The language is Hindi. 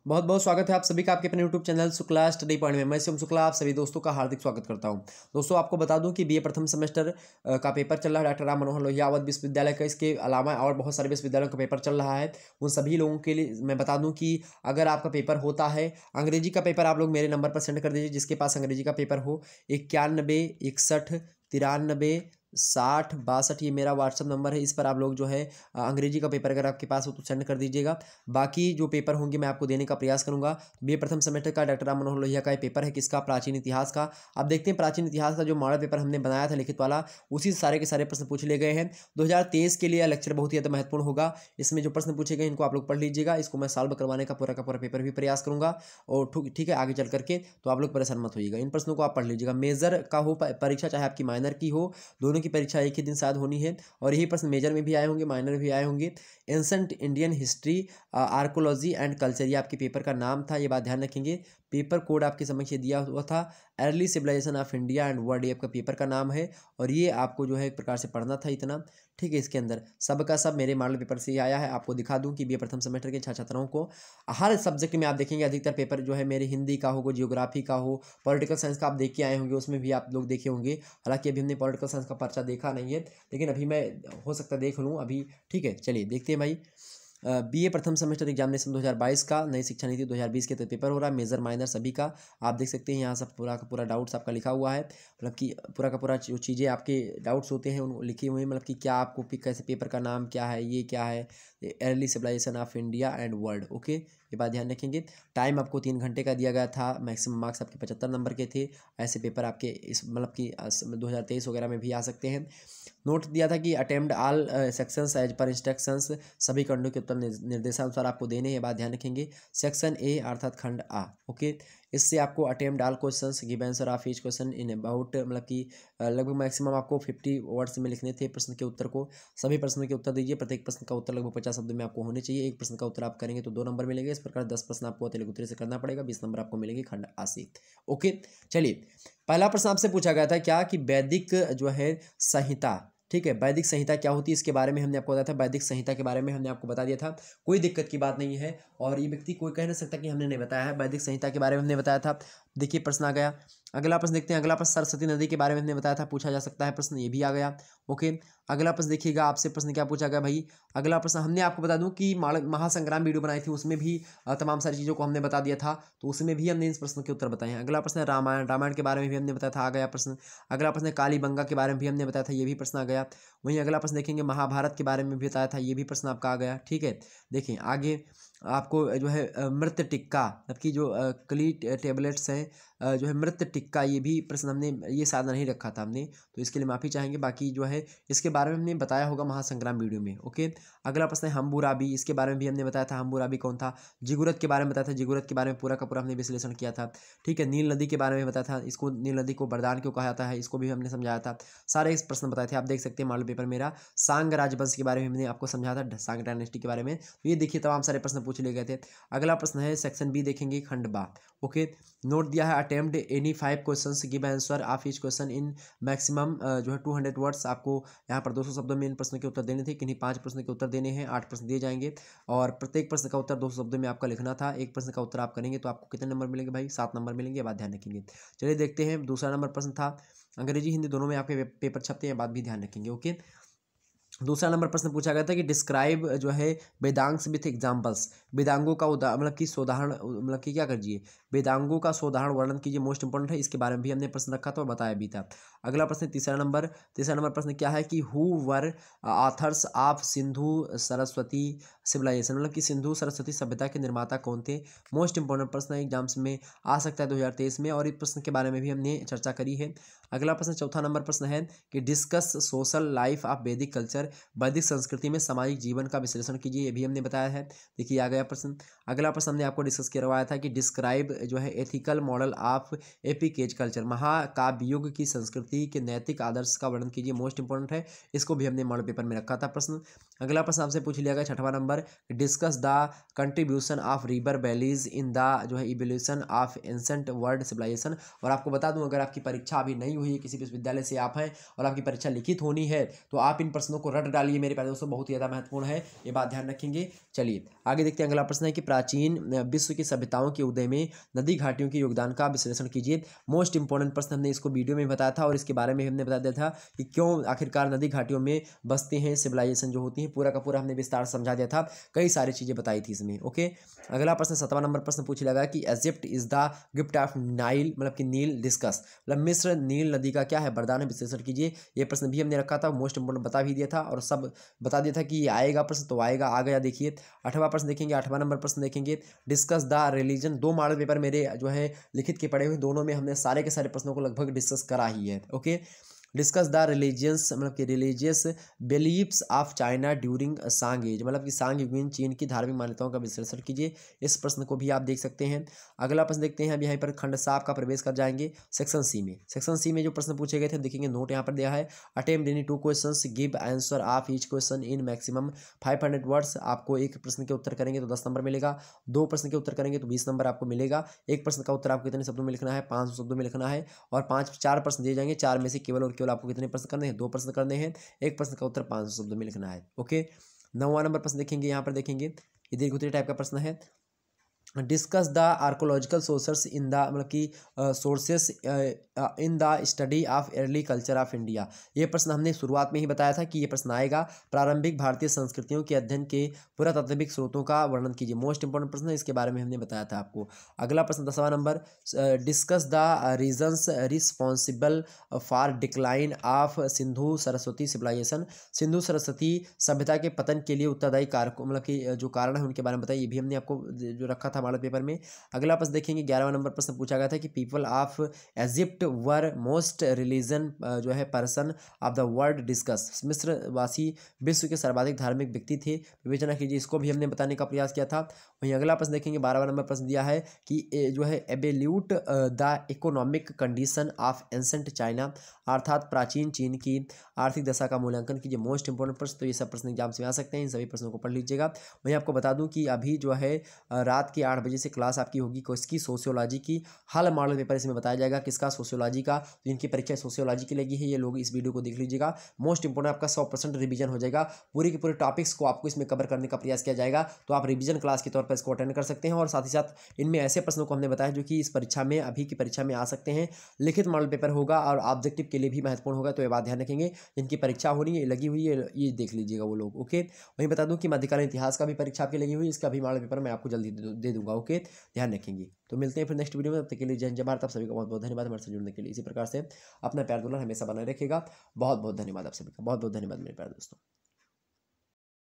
बहुत बहुत स्वागत है आप सभी का आपके अपने YouTube channel Shukla study point में। मैं शिवम शुक्ला आप सभी दोस्तों का हार्दिक स्वागत करता हूं। दोस्तों आपको बता दूं कि बीए प्रथम सेमेस्टर का पेपर चल रहा है डॉक्टर राम मनोहर लोहिया अवध विश्वविद्यालय का। इसके अलावा और बहुत सारे विश्वविद्यालयों का पेपर चल रहा है। उन सभी लोगों के लिए मैं बता दूँ कि अगर आपका पेपर होता है, अंग्रेजी का पेपर आप लोग मेरे नंबर पर सेंड कर दीजिए। जिसके पास अंग्रेजी का पेपर हो 9161936062, ये मेरा व्हाट्सअप नंबर है। इस पर आप लोग जो है अंग्रेजी का पेपर अगर आपके पास हो तो सेंड कर दीजिएगा। बाकी जो पेपर होंगे मैं आपको देने का प्रयास करूंगा। बीए प्रथम सेमेस्टर का डॉक्टर राम मनोहर लोहिया का पेपर है, किसका? प्राचीन इतिहास का। अब देखते हैं प्राचीन इतिहास का जो मॉडल पेपर हमने बनाया था लिखित वाला, उसी से सारे के सारे प्रश्न पूछ लिए गए हैं। 2023 के लिए लेक्चर बहुत ही ज़्यादा महत्वपूर्ण होगा। इसमें जो प्रश्न पूछे गए इनको आप लोग पढ़ लीजिएगा। इसको मैं सॉल्व करवाने का पूरा पेपर भी प्रयास करूंगा। और ठीक है, आगे चल करके तो आप लोग परेशान मत होइएगा। इन प्रश्नों को आप पढ़ लीजिएगा। मेजर का हो परीक्षा, चाहे आपकी माइनर की हो, दोनों की परीक्षा एक ही दिन शायद होनी है। और यही प्रश्न मेजर में भी आए होंगे, माइनर में भी आए होंगे। Ancient Indian history, archaeology and culture, ये आपके पेपर का नाम था, ये बात ध्यान रखेंगे। पेपर कोड आपके समक्ष दिया हुआ था, early civilisation of India and world, ये आपका पेपर का नाम है। और ये आपको जो है एक प्रकार से पढ़ना था इतना, ठीक है। इसके अंदर सब का सब मेरे मॉडल पेपर से ही आया है। आपको दिखा दूं कि बीए प्रथम सेमेस्टर के छात्रों को हर सब्जेक्ट में आप देखेंगे अधिकतर पेपर जो है मेरे हिंदी का हो, जियोग्राफी का हो, पॉलिटिकल साइंस का आप देख के आए होंगे, उसमें भी आप लोग देखे होंगे। हालांकि अभी हमने पॉलिटिकल साइंस का पर्चा देखा नहीं है, लेकिन अभी मैं हो सकता है देख लूँ अभी, ठीक है। चलिए देखते हैं भाई। बीए प्रथम सेमेस्टर एग्जामिनेशन 2022 का, नई शिक्षा नीति 2020 के तहत पेपर हो रहा है। मेजर माइनर सभी का आप देख सकते हैं। यहाँ सब पूरा का पूरा डाउट्स आपका लिखा हुआ है, मतलब कि पूरा का पूरा जो चीज़ें आपके डाउट्स होते हैं उन लिखी हुई हैं, मतलब कि क्या आपको कैसे, पेपर का नाम क्या है, ये क्या है, early civilisation of India and world, okay. ये बात ध्यान रखेंगे। टाइम आपको 3 घंटे का दिया गया था। मैक्सिमम मार्क्स आपके 75 नंबर के थे। ऐसे पेपर आपके इस मतलब कि 2023 वगैरह में भी आ सकते हैं। नोट दिया था कि attempt all sections as per instructions, सभी खंडों के उत्तर निर्देशानुसार आपको देने हैं, बात ध्यान रखेंगे। सेक्शन ए अर्थात खंड आ, ओके। इससे आपको attempt all questions, give answer of each question in about, मतलब कि लगभग मैक्सिमम आपको 50 वर्ड्स में लिखने थे प्रश्न के उत्तर को। सभी प्रश्नों के उत्तर दीजिए। प्रत्येक प्रश्न का उत्तर लगभग 50 शब्द में आपको होने चाहिए। एक प्रश्न का उत्तर आप करेंगे तो 2 नंबर मिलेंगे। इस प्रकार 10 प्रश्न आपको तेलुगु उत्तर से करना पड़ेगा, 20 नंबर आपको मिलेंगे खंड आ से, ओके। चलिए, पहला प्रश्न आपसे पूछा गया था क्या कि वैदिक जो है संहिता, ठीक है, वैदिक संहिता क्या होती है, इसके बारे में हमने आपको बताया था। वैदिक संहिता के बारे में हमने आपको बता दिया था, कोई दिक्कत की बात नहीं है। और ये व्यक्ति कोई कह नहीं सकता कि हमने नहीं बताया है। वैदिक संहिता के बारे में हमने बताया था। देखिए प्रश्न आ गया। अगला प्रश्न देखते हैं। अगला प्रश्न सरस्वती नदी के बारे में हमने बताया था, पूछा जा सकता है प्रश्न, ये भी आ गया, ओके। अगला प्रश्न देखिएगा, आपसे प्रश्न क्या पूछा गया भाई। अगला प्रश्न हमने आपको बता दूं कि महासंग्राम वीडियो बनाई थी, उसमें भी तमाम सारी चीज़ों को हमने बता दिया था, तो उसमें भी हमने इस प्रश्न के उत्तर बताए हैं। अगला प्रश्न है रामायण, रामायण के बारे में भी हमने बताया था, आ गया प्रश्न। अगला प्रश्न है कालीबंगा के बारे में भी हमने बताया था, ये भी प्रश्न आ गया। वहीं अगला प्रश्न देखेंगे महाभारत के बारे में भी बताया था, ये भी प्रश्न आपका आ गया, ठीक है। देखिए आगे आपको जो है मृत टिक्का, जबकि जो क्ली टेबलेट्स हैं, जो है मृत टिक्का, ये भी प्रश्न हमने ये साधा नहीं रखा था हमने, तो इसके लिए माफ़ी चाहेंगे। बाकी जो है इसके बारे में हमने बताया होगा महासंग्राम वीडियो में, ओके। अगला प्रश्न है हम्बुराबी, इसके बारे में भी हमने बताया था हम्बुराबी कौन था। जिगुरत के बारे में बताया था, जिगुरत के बारे में पूरा का पूरा हमने विश्लेषण किया था, ठीक है। नील नदी के बारे में बताया था, इसको नील नदी को वरदान क्यों कहा जाता है, इसको भी हमने समझाया था। सारे इस प्रश्न बताए थे, आप देख सकते हैं मॉडल पेपर मेरा। सांग राजवंश के बारे में हमने आपको समझाया था, सांग डायनेस्टी के बारे में। तो ये देखिए तमाम सारे प्रश्न पूछ लिए गए थे। अगला प्रश्न है सेक्शन बी, देखेंगे खंड बा, ओके। नोट दिया है attempt any 5 questions, give answer of each question in maximum जो है 200 वर्ड्स। आपको यहाँ पर 200 शब्दों में इन प्रश्नों के उत्तर देने थे, किन्हीं 5 प्रश्नों के उत्तर देने हैं। 8 प्रश्न दिए जाएंगे और प्रत्येक प्रश्न का उत्तर 200 शब्दों में आपका लिखना था। एक प्रश्न का उत्तर आप करेंगे तो आपको कितने नंबर मिलेंगे भाई? 7 नंबर मिलेंगे, बात ध्यान रखेंगे। चलिए देखते हैं, दूसरा नंबर प्रश्न था, अंग्रेजी हिंदी दोनों में आपके पेपर छपते हैं, बात भी ध्यान रखेंगे, ओके। दूसरा नंबर प्रश्न पूछा गया था कि डिस्क्राइब जो है वेदांग्स विथ एग्जांपल्स, वेदांगों का मतलब कि सोदाहरण, मतलब कि क्या करिए, वेदांगों का सोदाहरण वर्णन कीजिए, मोस्ट इंपॉर्टेंट है। इसके बारे में भी हमने प्रश्न रखा था और बताया भी था। अगला प्रश्न तीसरा नंबर प्रश्न क्या है कि who were authors of Sindhu Saraswati civilisation, मतलब कि सिंधु सरस्वती सभ्यता के निर्माता कौन थे। मोस्ट इंपॉर्टेंट प्रश्न एग्जाम्स में आ सकता है 2023 में, और इस प्रश्न के बारे में भी हमने चर्चा करी है। अगला प्रश्न चौथा नंबर प्रश्न है कि डिस्कस सोशल लाइफ ऑफ वैदिक कल्चर, वैदिक संस्कृति में सामाजिक जीवन का विश्लेषण कीजिए, ये भी हमने बताया है। देखिए आ गया प्रश्न। अगला प्रश्न हमने आपको डिस्कस करवाया था कि डिस्क्राइब जो है ethical model of epic age culture, महाकाव्य युग की संस्कृति के नैतिक आदर्श का वर्णन कीजिए, मोस्ट इंपॉर्टेंट है। इसको भी हमने मॉडल पेपर में रखा था प्रश्न। अगला प्रश्न आपसे पूछ लिया गया छठवां number, discuss the contribution of river valleys in the जो है evolution of ancient world civilisation. और आपको बता दूं, अगर आपकी परीक्षा अभी नहीं हुई है, किसी विश्वविद्यालय से आप हैं और आपकी परीक्षा लिखित होनी है, तो आप इन प्रश्नों को रट डालिए मेरे प्यारे दोस्तों, बहुत ही ज़्यादा महत्वपूर्ण है, ये बात ध्यान रखेंगे। चलिए आगे देखते हैं। अगला प्रश्न है कि प्राचीन विश्व की सभ्यताओं के उदय में नदी घाटियों के योगदान का विश्लेषण कीजिए। मोस्ट इंपॉर्टेंट प्रश्न, हमने इसको वीडियो में बताया था और इसके बारे में हमने बता दिया था कि क्यों आखिरकार नदी घाटियों में बसते हैं सिविलाइजेशन जो होती है, पूरा का पूरा हमने विस्तार से समझा दिया था, कई सारी चीज़ें बताई थी इसमें। ओके, अगला प्रश्न 7वां नंबर प्रश्न पूछ लगा कि Egypt is the gift of Nile, मतलब कि नील डिस्कस, मतलब मिस्र नील नदी का क्या है वरदान है, विश्लेषण कीजिए। ये प्रश्न भी हमने रखा था, मोस्ट इंपोर्टेंट बता भी दिया था और सब बता दिया था कि ये आएगा प्रश्न, तो आएगा, आ गया। देखिए 8वां प्रश्न देखेंगे, 8वां नंबर प्रश्न देखेंगे, discuss the religion. 2 model paper मेरे जो है लिखित के पड़े हुए, दोनों में हमने सारे के सारे प्रश्नों को लगभग डिस्कस करा ही है। ओके, डिस्कस द रिलीजियंस, मतलब कि religious beliefs of China during Song age, मतलब कि सांग युग में चीन की धार्मिक मान्यताओं का विश्लेषण कीजिए। इस प्रश्न को भी आप देख सकते हैं। अगला प्रश्न देखते हैं, अब यहाँ पर खंड 7 का प्रवेश कर जाएंगे सेक्शन सी में। सेक्शन सी में जो प्रश्न पूछे गए थे देखेंगे, नोट यहाँ पर दिया है, attempt any 2 questions, give answer of each question in maximum 500 words. आपको एक प्रश्न के उत्तर करेंगे तो 10 नंबर मिलेगा, 2 प्रश्न के उत्तर करेंगे तो 20 नंबर आपको मिलेगा। एक प्रश्न का उत्तर आपको कितने शब्दों में लिखना है, 500 शब्दों में लिखना है और 4 प्रश्न दिए जाएंगे, 4 में से केवल और केवल आपको कितने प्रश्न करने हैं, 2 प्रश्न करने हैं, एक प्रश्न का उत्तर 500 शब्दों में लिखना है। ओके, 9वां नंबर प्रश्न देखेंगे, यहाँ पर देखेंगे ये दीर्घोत्तरीय टाइप का प्रश्न है, discuss the archaeological sources in the, मतलब कि sources in the study of early culture of India. ये प्रश्न हमने शुरुआत में ही बताया था कि ये प्रश्न आएगा, प्रारंभिक भारतीय संस्कृतियों के अध्ययन के पुरातात्विक स्रोतों का वर्णन कीजिए। मोस्ट इंपॉर्टेंट प्रश्न है, इसके बारे में हमने बताया था आपको। अगला प्रश्न 10वां number, discuss the reasons responsible for decline of Sindhu Saraswati civilisation. Sindhu Saraswati सभ्यता के पतन के लिए उत्तरदायी कारकों, मतलब कि जो कारण है उनके बारे में बताइए, ये भी हमने आपको जो रखा था मॉडल पेपर में। अगला प्रश्न देखेंगे, 11वां नंबर प्रश्न पूछा गया था कि people of Egypt were most religion जो है person of the world discuss. मिस्रवासी विश्व के सर्वाधिक धार्मिक व्यक्ति थे, विवेचना कीजिए। इसको भी हमने बताने का प्रयास किया था। वहीं अगला प्रश्न देखेंगे, 12वां नंबर प्रश्न दिया है कि जो है evaluate the economic condition of ancient China, अर्थात प्राचीन चीन की आर्थिक दशा का मूल्यांकन कीजिए। मोस्ट इंपॉर्टेंट प्रश्न, तो ये सब प्रश्न एग्जाम में आ सकते हैं, इन सभी प्रश्नों को पढ़ लीजिएगा। वहीं आपको बता दूं कि अभी जो है रात के 8 बजे से क्लास आपकी होगी किसकी, सोशियोलॉजी की। हल मॉडल पेपर इसमें बताया जाएगा, किसका, सोशियोलॉजी का। तो इनकी परीक्षा सोशियोलॉजी की लगी है, ये लोग इस वीडियो को देख लीजिएगा। मोस्ट इंपॉर्टेंट आपका 100% रिवीजन हो जाएगा, पूरी के पूरे टॉपिक्स को आपको इसमें कवर करने का प्रयास किया जाएगा। तो आप रिवीजन क्लास के तौर पर इसको अटेंड कर सकते हैं और साथ ही साथ इनमें ऐसे प्रश्नों को हमने बताया जो कि इस परीक्षा में, अभी की परीक्षा में आ सकते हैं। लिखित मॉडल पेपर होगा और ऑब्जेक्टिव के लिए भी महत्वपूर्ण होगा, तो ये बात ध्यान रखेंगे। जिनकी परीक्षा हो रही है, लगी हुई है, ये देख लीजिएगा वो लोग। ओके, वहीं बता दूं कि मध्यकालीन इतिहास का भी परीक्षा आपकी लगी हुई है, इसका भी मॉडल पेपर मैं आपको जल्दी दे दूंगा। ओके, ध्यान रखेंगे। तो मिलते हैं फिर नेक्स्ट वीडियो में, तब तक के लिए जय हिंद जय भारत। आप सभी का बहुत बहुत धन्यवाद हमारे साथ जुड़ने के लिए। इसी प्रकार से अपना प्यार दुलार हमेशा बनाए रखेगा। बहुत बहुत धन्यवाद आप सभी का, बहुत बहुत धन्यवाद मेरे प्यारे दोस्तों।